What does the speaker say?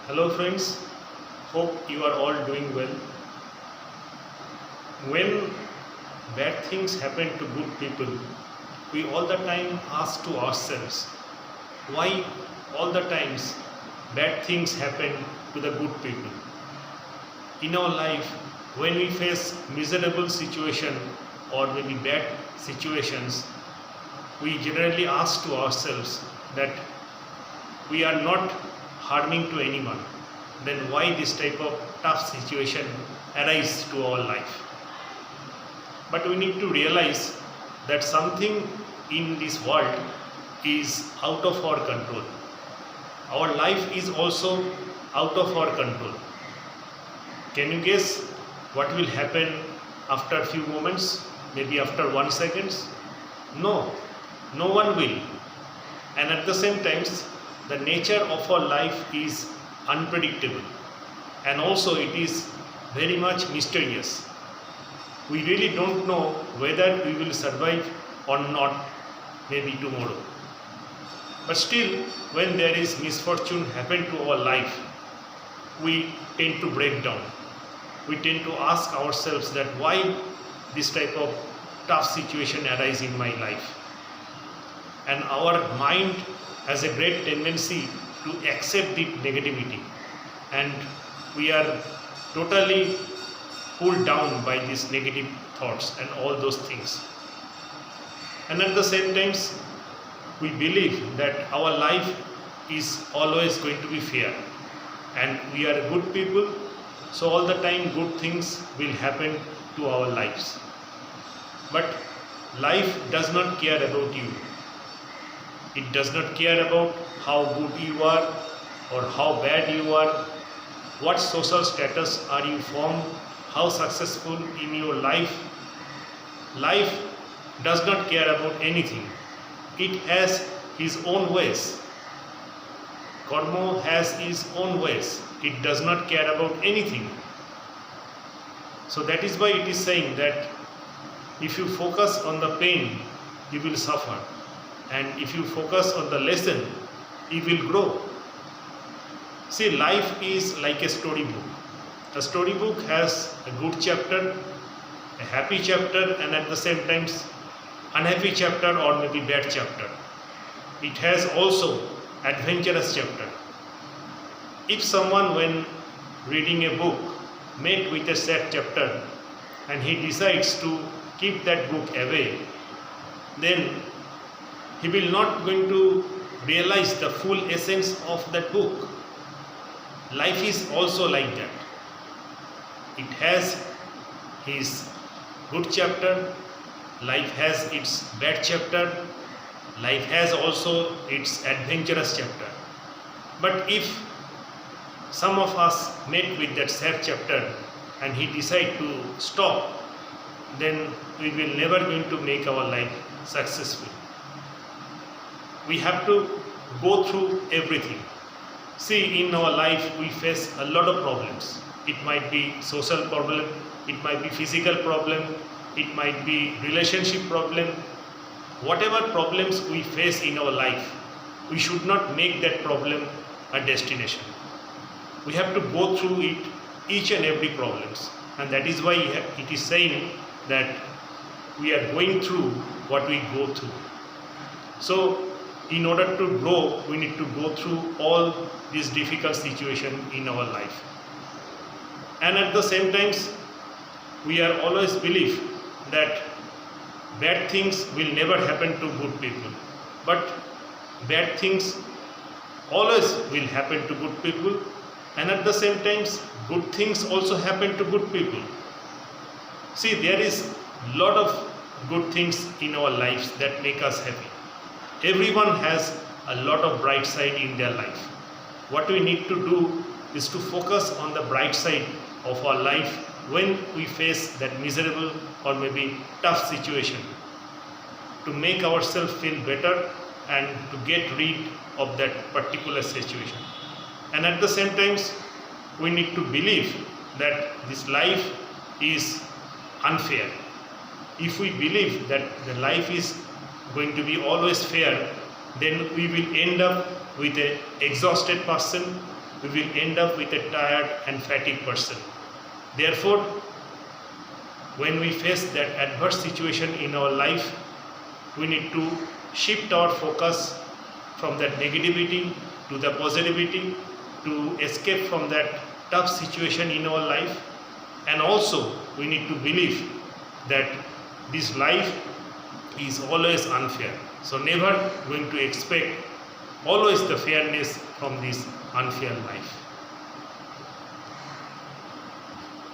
Hello friends, hope you are all doing well. When bad things happen to good people, we all the time ask to ourselves, why all the times bad things happen to the good people? In our life, when we face miserable situation or maybe bad situations, we generally ask to ourselves that we are not harming to anyone, then why this type of tough situation arise to our life? But we need to realize that something in this world is out of our control. Our life is also out of our control. Can you guess what will happen after a few moments? Maybe after 1 second? No, no one will. And at the same time, the nature of our life is unpredictable, and also it is very much mysterious. We really don't know whether we will survive or not, maybe tomorrow. But still, when there is misfortune happen to our life, we tend to break down. We tend to ask ourselves that why this type of tough situation arise in my life. And our mind has a great tendency to accept the negativity, and we are totally pulled down by these negative thoughts and all those things. And at the same time, we believe that our life is always going to be fair and we are good people, so all the time good things will happen to our lives. But life does not care about you. It does not care about how good you are or how bad you are, what social status are you from, how successful in your life. Life does not care about anything. It has his own ways. Karma has his own ways. It does not care about anything. So that is why it is saying that if you focus on the pain, you will suffer. And if you focus on the lesson, you will grow. See, life is like a storybook. A storybook has a good chapter, a happy chapter, and at the same time, unhappy chapter or maybe bad chapter. It has also adventurous chapter. If someone, when reading a book, met with a sad chapter and he decides to keep that book away, then he will not going to realize the full essence of that book. Life is also like that. It has his good chapter, life has its bad chapter, life has also its adventurous chapter. But if some of us met with that sad chapter and he decide to stop, then we will never going to make our life successful. We have to go through everything. See, in our life we face a lot of problems. It might be social problem, it might be physical problem, it might be relationship problem. Whatever problems we face in our life, we should not make that problem a destination. We have to go through it, each and every problems. And that is why it is saying that we are going through what we go through. So in order to grow, we need to go through all these difficult situations in our life. And at the same time, we are always believe that bad things will never happen to good people. But bad things always will happen to good people, and at the same time, good things also happen to good people. See, there is a lot of good things in our lives that make us happy. Everyone has a lot of bright side in their life. What we need to do is to focus on the bright side of our life when we face that miserable or maybe tough situation, to make ourselves feel better and to get rid of that particular situation. And at the same time, we need to believe that this life is unfair. If we believe that the life is going to be always fair, then we will end up with an exhausted person, we will end up with a tired and fatigued person. Therefore, when we face that adverse situation in our life, we need to shift our focus from that negativity to the positivity to escape from that tough situation in our life. And also, we need to believe that this life is always unfair. So never going to expect always the fairness from this unfair life.